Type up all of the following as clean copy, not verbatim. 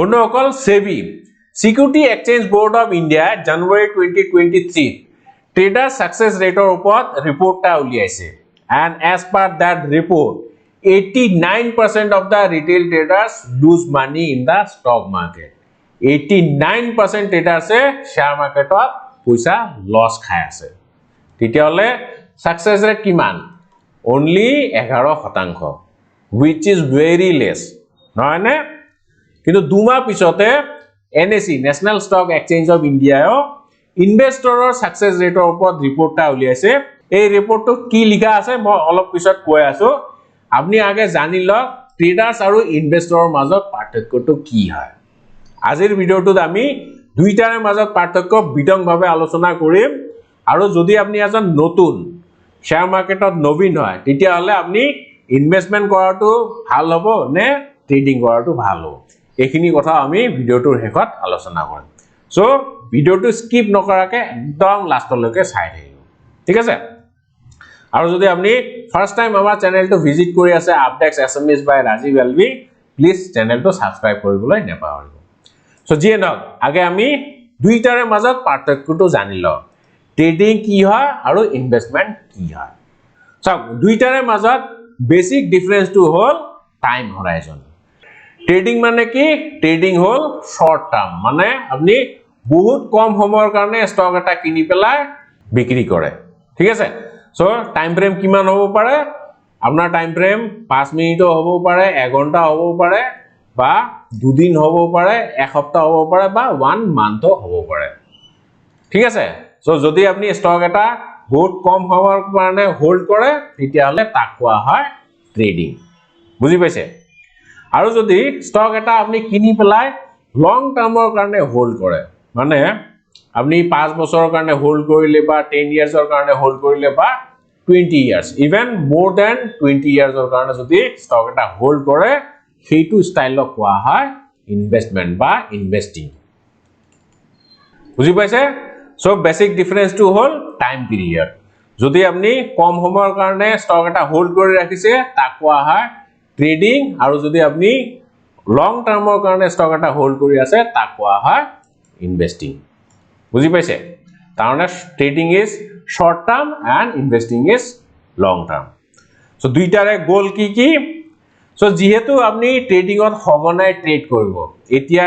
বন্ধুসকল SEBI Security Exchange Board of India January 2023 trader success rate report ta uliaise and as per that report 89% of the retail traders lose money in the stock market 89% traders share market paisa loss khai ase titiole success rate kiman only 11% which is very less noy ne কিন্তু দুমা পিছতে NSE National Stock Exchange of India ইনভেষ্টৰৰ success ৰেটৰ ওপৰত report টা উলিয়াইছে এই ৰিপৰ্টটো কি লিখা আছে মই অলপ পিছত কৈ আছো আপুনি আগে জানি লওক ট্ৰেডাৰ্স আৰু ইনভেষ্টৰৰ মাজত পাৰ্থক্যটো কি হয় আজিৰ ভিডিওটোত আমি দুইটাৰ মাজত পাৰ্থক্য বিতংভাৱে আলোচনা কৰিম আৰু যদি আপুনি এজন নতুন শেয়াৰ মাৰ্কেটত নবীন হয় তেতিয়া হলে আপুনি ইনভেষ্টমেন্ট কৰাটো ভাল হ'ব নে ট্ৰেডিং কৰাটো ভাল হ'ব এখিনি কথা আমি ভিডিওটোৰ হেকত আলোচনা কৰিম সো ভিডিওটো স্কিপ নকৰাকে একদম লাষ্টলৈকে চাই থাকিব ঠিক আছে আৰু যদি আপুনি ফাৰ্স্ট টাইম আমাৰ চেনেলটো ভিজিট কৰি আছে Updex Assamese by Rajiv please চেনেলটো সাবস্ক্ৰাইব কৰিবলৈ নেপাহৰিব সো জিয়ে নক আগে আমি দুইটাৰ মাজত পাৰ্থক্যটো জানি লও ট্ৰেডিং কি হয় আৰু ইনভেষ্টমেন্ট কি হয় সো দুইটাৰ মাজত বেসিক ডিফাৰেন্সটো হ'ল টাইম হৰাইজন ট্ৰেডিং মানে কি ট্ৰেডিং হল শৰ্ট টাৰ্ম মানে আপনি বহুত কম সময়ৰ কাৰণে স্টক এটা কিনি পেলাই বিক্ৰী কৰে ঠিক আছে সো টাইম ফ্ৰেম কিমান হ'ব পাৰে আপোনাৰ টাইম ফ্ৰেম 5 মিনিট হ'ব পাৰে 1 ঘন্টা হ'ব পাৰে বা 2 দিন হ'ব পাৰে 1 সপ্তাহ হ'ব পাৰে বা 1 মান্থ হ'ব পাৰে ঠিক আছে সো যদি আপনি স্টক এটা বহুত কম সময়ৰ কাৰণে হোল্ড কৰে তেতিয়া হলে তাক কোৱা হয় ট্ৰেডিং বুজি পাইছে আৰু যদি স্টক এটা আপনি কিনি পেলাই লং টাৰ্মৰ কাৰণে হোল্ড কৰে মানে আপনি 5 বছৰৰ কাৰণে হোল্ড কৰিলে বা 10 ইয়াৰ্ছৰ কাৰণে হোল্ড কৰিলে বা 20 ইয়াৰ্ছ ইভেন মোৰ দেন 20 ইয়াৰ্ছৰ কাৰণে যদি স্টক এটা হোল্ড কৰে সেইটো ষ্টাইলক কোৱা হয় ইনভেষ্টমেন্ট বা ইনভেস্টিং বুজি পাইছে সো বেসিক ডিফাৰেন্সটো হ'ল টাইম পিৰিয়ড যদি আপনি কম সময়ৰ কাৰণে স্টক এটা হোল্ড কৰি ৰাখিছে তাক কোৱা হয় ট্ৰেডিং আৰু যদি আপনি লং টাৰ্মৰ কাৰণে স্টক এটা হোল্ড কৰি আছে তাক কোৱা হয় ইনভেস্টিং বুজি পাইছে তাৰমানে trading is short term and investing is long term so দুইটাৰে গোল কি কি সো যেহেতু আপনি ট্ৰেডিংত সঘনাই ট্ৰেড কৰিব এতিয়া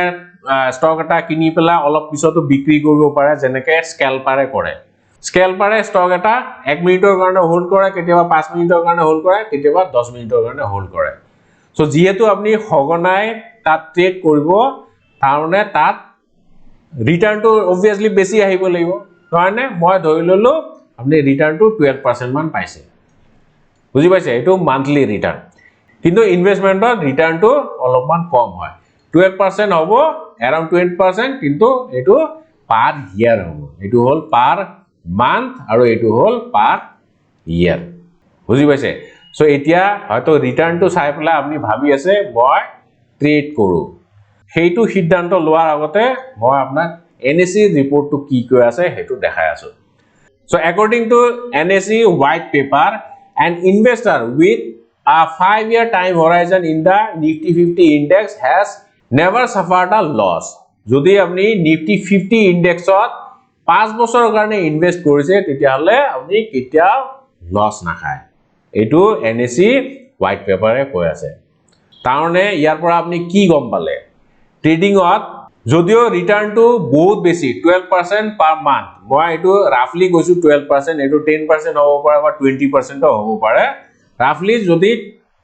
স্টক এটা কিনি পেলা অলপ পিছতো বিক্ৰী কৰিব পাৰে যেনেকৈ স্কেলপাৰে কৰে স্কেলপাৰে স্টক এটা 1 মিনিটৰ কাৰণে হোল্ড কৰে কেতিয়াবা 5 মিনিটৰ কাৰণে হোল্ড কৰে কেতিয়াবা 10 মিনিটৰ কাৰণে হোল্ড কৰে সো যেহেতু আপনি সঘনাই তাত ট্ৰেড কৰিব তাৰমানে তাত ৰিটাৰ্ণটো obviously বেছি আহিব লাগিব কাৰণে মই ধৰি ললো আপনি ৰিটাৰ্ণটো 12% মান পাইছে বুজি পাইছে এটো মান্থলি ৰিটাৰ্ণ কিন্তু ইনভেষ্টমেন্টৰ ৰিটাৰ্ণটো অলপমান কম হয় 12% হ'ব around 20% কিন্তু এটো পার ইয়ার হ'ব এটো হল পার মান্থ আৰু এটো হল পাৰ ইয়াৰ বুজি পাইছে সো এতিয়া হয়তো ৰিটাৰ্ণটো চাই পেলাই আপনি ভাবি আছে মই ট্ৰেড কৰো সেইটো সিদ্ধান্ত লোৱাৰ আগতে মই আপোনাক NSE ৰিপৰ্টটো কি কৈ আছে হেতু দেখাই আছো so according to NSE white paper an investor with a 5-year time horizon in the Nifty 50 index has never suffered a loss যদি আপনি Nifty 50 ইনডেক্সত 5 বছৰৰ কাৰণে ইনভেস্ট কৰিছে তেতিয়া হলে আপনি কেতিয়াও লস নাখায় এটো NSE হোয়াইট পেপাৰে কৈ আছে তাৰনে ইয়াৰ পৰা আপনি কি গম পালে ট্ৰেডিংত যদিও ৰিটাৰ্ণটো বহুত বেছি 12% পাৰ মান্থ মই এটো ৰাফলি কৈছো 12% এটো 10% হ'ব পাৰে বা 20% হ'ব পাৰে ৰাফলি যদি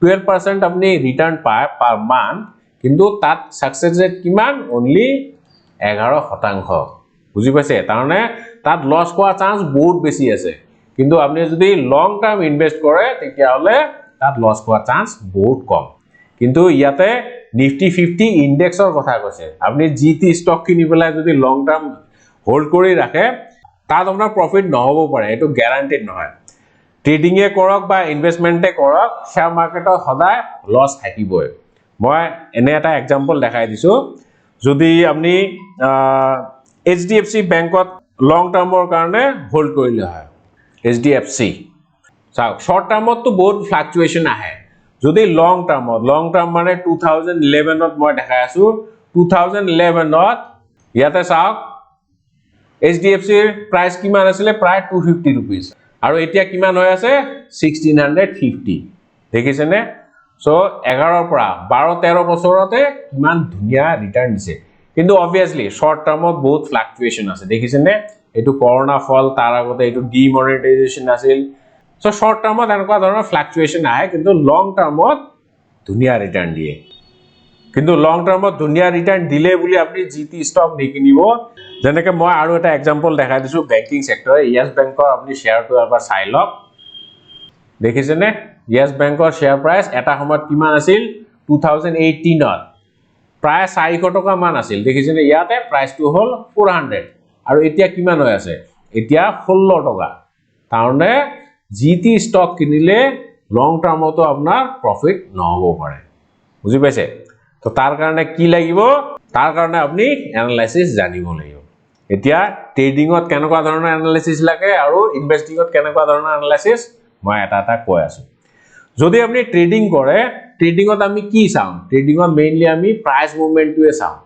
12% আপনি ৰিটাৰ্ণ পায় পাৰ মান্থ কিন্তু তাত সাকসেস ৰেট কিমান অনলি 11% বুজি পাইছে তাৰনে তাত লস হোৱা চান্স বহুত বেছি আছে কিন্তু আপনি যদি লং টাৰ্ম ইনভেস্ট কৰে তেতিয়া হলে তাত লস হোৱা চান্স বহুত কম কিন্তু ইয়াতে Nifty 50 ইনডেক্সৰ কথা কৈছে আপনি জিটি স্টক কিনি পেলাই যদি লং টাৰ্ম হোল্ড কৰি ৰাখে তাত আপোনাৰ প্ৰফিট নহব পাৰে এটো গ্যাৰান্টিড নহয় ট্ৰেডিং এ কৰক বা ইনভেষ্টমেন্টে কৰক শেয়াৰ মাৰ্কেটত সদায় লস থাকিবই মই এনে এটা এক্সাম্পল দেখাই দিছো যদি আপনি HDFC বেংকত লং টাৰ্মৰ কাৰণে হোল্ড কৰিলে হয় HDFC শর্ট টার্মত তো বহুত ফ্লাকচুয়েশন আহে যদি লং টার্ম মানে 2011 ত মই দেখাই আছো 2011 ত ইয়াতে চাওক HDFC ৰ প্ৰাইস কিমান আছিল প্ৰায় 250 rupees আৰু এতিয়া কিমান হৈ আছে 1650 দেখিছেনে সো 11 ৰ পৰা 12 13 বছৰতে কিমান ধুনিয়া ৰিটাৰ্ণ দিছে কিন্তু obviously short term ত বহুত ফ্লাকচুৱেচন আছে দেখিছেনে এটো কৰোনা ফল তাৰ আগতে এটো ডিমনিটাইজেশন আছিল সো short term ত এনেকুৱা ধৰণৰ ফ্লাকচুৱেচন আহে কিন্তু লং টাৰ্মত ধুনিয়া ৰিটাৰ্ণ দিয়ে কিন্তু লং টাৰ্মত ধুনিয়া ৰিটাৰ্ণ দিলে বুলি আপুনি জিটি ষ্টক নিকিনিব যেনেকৈ মই আৰু এটা एग्जांपल দেখাই দিছো বেংকিং সেক্টৰ ইয়েস বেংকৰ আপুনি শেয়াৰটো এবাৰ চাই লওক দেখিছেনে ইয়েস বেংকৰ শেয়াৰ প্ৰাইস এটা সময়ত কিমান আছিল 2018 ত প্ৰায় 400 টকা মান আছিল দেখিছেনে ইয়াতে প্ৰাইসটো হল 400 আৰু এতিয়া কিমান হৈ আছে এতিয়া 16 টকা তাৰনে জিটি ষ্টক কিনিলে লং টাৰ্মতো আপোনাৰ প্ৰফিট নহব পাৰে বুজি পাইছে তো তাৰ কাৰণে কি লাগিব তাৰ কাৰণে আপুনি এনালাইসিস জানিব লাগিব এতিয়া ট্ৰেডিংত কেনেকুৱা ধৰণৰ এনালাইসিস লাগে আৰু ইনভেষ্টিংত কেনেকুৱা ধৰণৰ এনালাইসিস মই এটা কৈ আছো যদি আপুনি ট্ৰেডিং কৰে ট্ৰেডিংত আমি কি চাওঁ ট্ৰেডিংত মেইনলি আমি প্ৰাইস মুভমেন্টটোৱে চাওঁ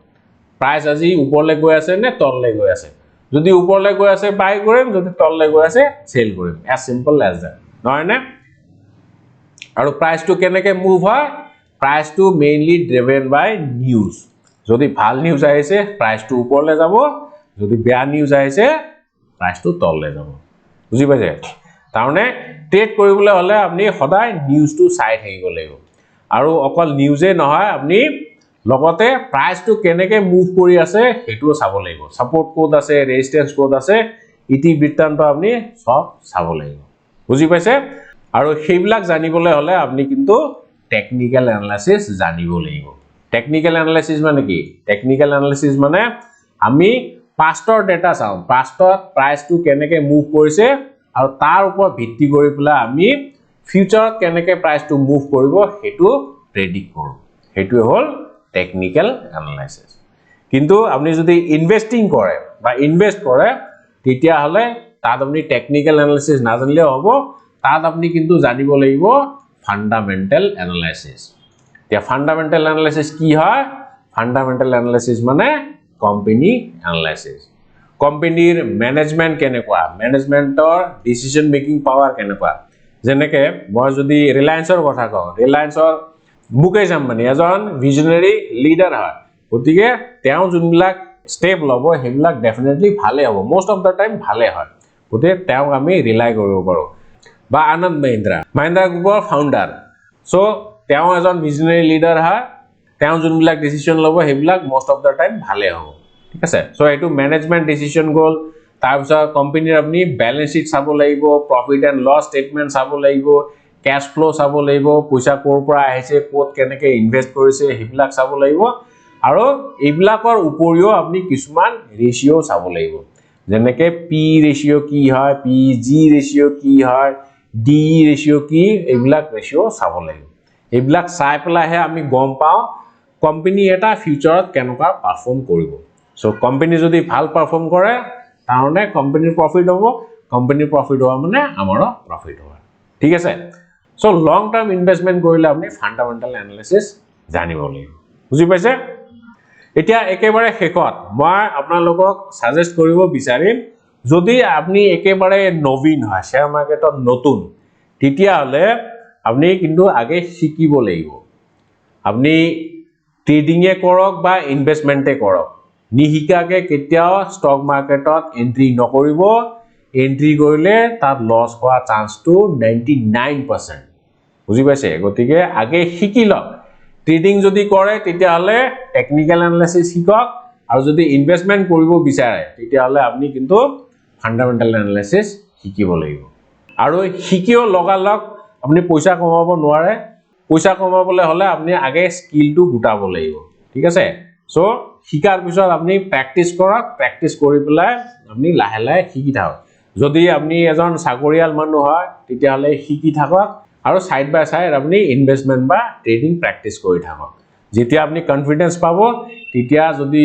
প্ৰাইস আজি ওপৰলৈ গৈ আছে নে তললৈ গৈ আছে যদি ওপৰলৈ গৈ আছে বাই কৰিম যদি তললৈ গৈ আছে সেল কৰিম as simple as that নহয় নে আৰু প্ৰাইসটো কেনেকৈ মুভ হয় প্ৰাইসটো মেইনলি ড্ৰিভেন বাই নিউজ যদি ভাল নিউজ আহিছে প্ৰাইসটো ওপৰলৈ যাব যদি বেয়া নিউজ আহিছে প্ৰাইসটো তললৈ যাব বুজি পাইছে তাৰমানে ট্ৰেড কৰিবলৈ হলে আপুনি সদায় নিউজটো চাই থাকিব লাগিব আৰু অকল নিউজে নহয় আপুনি লগতে প্ৰাইসটো কেনেকৈ মুভ কৰি আছে হেতু চাব লাগিব সাপোৰ্ট কোড আছে ৰেজিস্ট্যান্স কোড আছে ইতি বৃত্তান্ত আপুনি সব চাব লাগিব বুজি পাইছে আৰু সেইবিলাক জানিবলৈ হলে আপুনি কিন্তু টেকনিক্যাল এনালাইসিস জানিব লাগিব টেকনিক্যাল এনালাইসিস মানে কি টেকনিক্যাল এনালাইসিস মানে আমি পাষ্টৰ ডেটা চাওঁ পাষ্টত প্ৰাইসটো কেনেকৈ মুভ কৰিছে আৰু তাৰ ওপৰত ভিত্তি কৰি পেলাই আমি ফিউচাৰত কেনেকৈ প্ৰাইসটো মুভ কৰিব হেতু প্ৰেডিক্ট কৰো হেতু হল টেকনিক্যাল এনালাইসিস কিন্তু আপুনি যদি ইনভেস্টিং কৰে বা ইনভেস্ট কৰে তেতিয়া হলে তাত আপুনি টেকনিক্যাল এনালাইসিস নাজানিলেও হ'ব তাত আপুনি কিন্তু জানিব লাগিব ফান্ডামেন্টাল এনালাইসিস এতিয়া ফান্ডামেন্টাল এনালাইসিস কি হয় ফান্ডামেন্টাল এনালাইসিস মানে কোম্পানী এনালাইসিস কোম্পানীৰ ম্যানেজমেন্ট কেনেকুৱা ম্যানেজমেন্টৰ ডিসিশন মেকিং পাৱাৰ কেনেকুৱা যেনেকে মই যদি ৰিলায়েন্সৰ কথা কওঁ ৰিলায়েন্সৰ মুকেশ আম্বানী এজন ভিজনাৰী লিডাৰ হয় গতিকে তেওঁ যোনবিলাক স্টেপ লব হেবিলাক ডেফিনেটলি ভালে হ'ব মোস্ট অফ দা টাইম ভালে হয় গতিকে তেওঁক আমি ৰিলাই কৰিব পাৰো বা আনন্দ মহিন্দ্ৰা গ্ৰুপৰ ফাউণ্ডাৰ সো তেওঁ এজন ভিজনাৰী লিডাৰ হয় তেওঁ যোনবিলাক ডিসিশন লব হেবিলাক মোস্ট অফ দা টাইম ভালে হ'ব ঠিক আছে সো এটো ম্যানেজমেন্ট ডিসিশন গল তাৰ পিছত কোম্পানীৰ আপুনি ব্যালেন্স শীট চাব লাগিব প্ৰফিট এণ্ড লছ ষ্টেটমেন্ট চাব লাগিব ক্যাশ ফ্লো চাব লাগিব পইচা কৰ পৰা আহিছে ক'ত কেনেকৈ ইনভেস্ট কৰিছে হেবিলাক চাব লাগিব আৰু এইবিলাকৰ উপৰিও আপুনি কিছুমান ৰেশিও চাব লাগিব যেনেকৈ পি ৰেশিও কি হয় পি জি ৰেশিও কি হয় ডি ৰেশিও কি এইবিলাক ৰেশিও চাব লাগিব এইবিলাক চাই পেলাইহে আমি গম পাওঁ কোম্পানী এটা ফিউচাৰত কেনেকুৱা পাৰফৰ্ম কৰিব সো কোম্পানী যদি ভাল পাৰফৰ্ম কৰে তাৰমানে কোম্পানীৰ প্ৰফিট হ'ব কোম্পানীৰ প্ৰফিট হোৱা মানে আমাৰো প্ৰফিট হ'ব ঠিক আছে সো লং টাৰ্ম ইনভেষ্টমেন্ট কৰিলে আপুনি ফান্ডামেন্টাল এনালাইসিস জানিব লাগিব বুজি পাইছে এতিয়া একেবাৰে শেষত মই আপোনালোকক সাজেষ্ট কৰিব বিচাৰিম যদি আপুনি একেবাৰে নবীন হয় শেয়াৰ মাৰ্কেটত নতুন তেতিয়া হলে আপুনি কিন্তু আগে শিকিব লাগিব আপুনি ট্ৰেডিং এ কৰক বা ইনভেষ্টমেন্টে কৰক নিহিকাকে কেতিয়াও ষ্টক মাৰ্কেটত এন্ট্ৰি নকৰিব এন্ট্ৰি কৰিলে তাত লছ হোৱা চান্সটো 99% বুজি পাইছে গতিকে আগে শিকি লওক ট্ৰেডিং যদি কৰে তেতিয়া হলে টেকনিক্যাল এনালাইসিস শিকক আৰু যদি ইনভেষ্টমেন্ট কৰিব বিচাৰে তেতিয়া হলে আপুনি কিন্তু ফান্ডামেন্টাল এনালাইসিস শিকিব লাগিব আৰু শিকিও লগালগ আপুনি পইচা কমাব নোৱাৰে পইচা কমাবলৈ হলে আপুনি আগে স্কিলটো গুটাব লাগিব ঠিক আছে সো শিকাৰ পিছত আপুনি প্ৰ্যাকটিস কৰক প্ৰ্যাকটিস কৰি পেলাই আপুনি লাহে লাহে শিকি থাকক যদি আপুনি এজন চাকৰিয়াল মানুহ হয় তেতিয়া হলে শিকি থাকক আৰু সাইড বাই সাইড আপুনি ইনভেষ্টমেন্ট বা ট্ৰেডিং প্ৰ্যাকটিস কৰি থাকক যেতিয়া আপুনি কনফিডেন্স পাব তেতিয়া যদি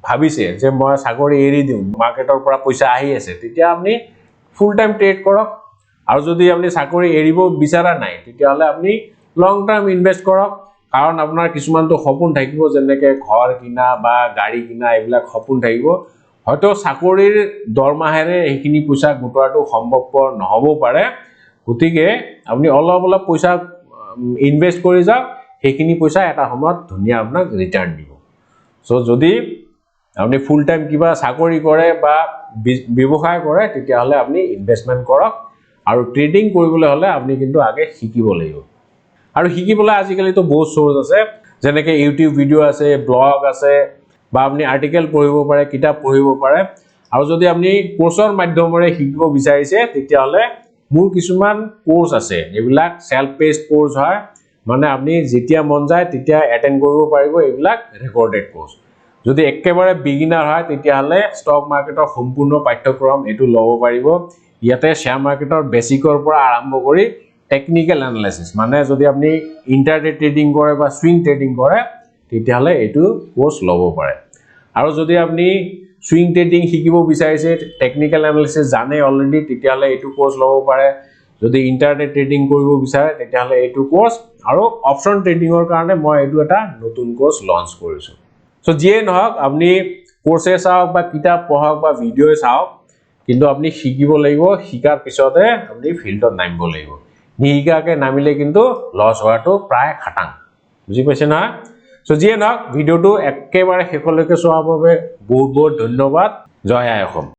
ভাবিছে যে মই চাকৰি এৰি দিম মাৰ্কেটৰ পৰা পইচা আহি আছে তেতিয়া আপুনি ফুল টাইম ট্ৰেড কৰক আৰু যদি আপুনি চাকৰি এৰিব বিচাৰা নাই তেতিয়া হলে আপুনি লং টাৰ্ম ইনভেস্ট কৰক কাৰণ আপোনাৰ কিছুমানটো সপোন থাকিব যেনেকৈ ঘৰ কিনা বা গাড়ী কিনা এইবিলাক সপোন থাকিব হয়তো চাকৰিৰ দৰমহাৰে এইখিনি পইচা গোটোৱাটো সম্ভৱপৰ নহ'ব পাৰে গতিকে আপুনি অলপ অলপ পইচা ইনভেস্ট কৰি যাওক সেইখিনি পইচা এটা সময়ত ধুনীয়া আপোনাক ৰিটাৰ্ণ দিব সো যদি আপনি ফুল টাইম কিবা চাকৰি কৰে বা ব্যৱসায় কৰে তেতিয়া হলে আপনি ইনভেষ্টমেন্ট কৰক আৰু ট্ৰেডিং কৰিবলৈ হলে আপনি কিন্তু আগে শিকিব লাগিব আৰু শিকিবলৈ আজিকালি তো বহুত সোৰ্স আছে যেনেকৈ ইউটিউব ভিডিও আছে ব্লগ আছে বা আপনি আৰ্টিকেল পঢ়িব পাৰে কিতাপ পঢ়িব পাৰে আৰু যদি আপনি কোৰ্সৰ মাধ্যমেৰে শিকিব বিচাৰিছে তেতিয়া হলে মোৰ কিছুমান কোৰ্স আছে এইবিলাক সেলফ পেজ কোৰ্স হয় মানে আপনি যেতিয়া মন যায় তেতিয়া এটেন্ড কৰিব পাৰিব এইবিলাক ৰেকৰ্ডেড কোৰ্স যদি একেবাৰে বিগিনাৰ হয় তেতিয়া হলে ষ্টক মাৰ্কেটৰ সম্পূৰ্ণ পাঠ্যক্ৰম এটো লব পাৰিব ইয়াতে শেয়াৰ মাৰ্কেটৰ বেসিকৰ পৰা আৰম্ভ কৰি টেকনিক্যাল এনালাইসিস মানে যদি আপনি ইন্টাৰডে ট্ৰেডিং কৰে বা সুইং ট্ৰেডিং কৰে তেতিয়া হলে এটো কোৰ্স লব পাৰে আৰু যদি আপনি সুইং ট্ৰেডিং শিকিব বিচাৰিছে টেকনিক্যাল এনালাইসিস জানে অলৰেডি তেতিয়া হলে এটো কোৰ্স লব পাৰে যদি ইন্টাৰডে ট্ৰেডিং কৰিব বিচাৰে তেতিয়া হলে এটো কোৰ্স আৰু অপচন ট্ৰেডিংৰ কাৰণে মই এটো এটা নতুন কোৰ্স লঞ্চ কৰিছো সো যিয়ে নহক আপনি কোর্সে চাওক বা কিতাপ পঢ়ক বা ভিডিও চাওক কিন্তু আপনি শিকিব লাগিব শিকাৰ পিছতে আপনি ফিল্ডত নামিব লাগিব নিহিকাকে নামিলে কিন্তু লস হোৱাটো প্ৰায় খাটাং বুজি পাইছে না সো যিয়ে নহক ভিডিওটো একেবাৰে শেষলৈকে চোৱাৰ বাবে বহুত বহুত ধন্যবাদ জয় আই অসম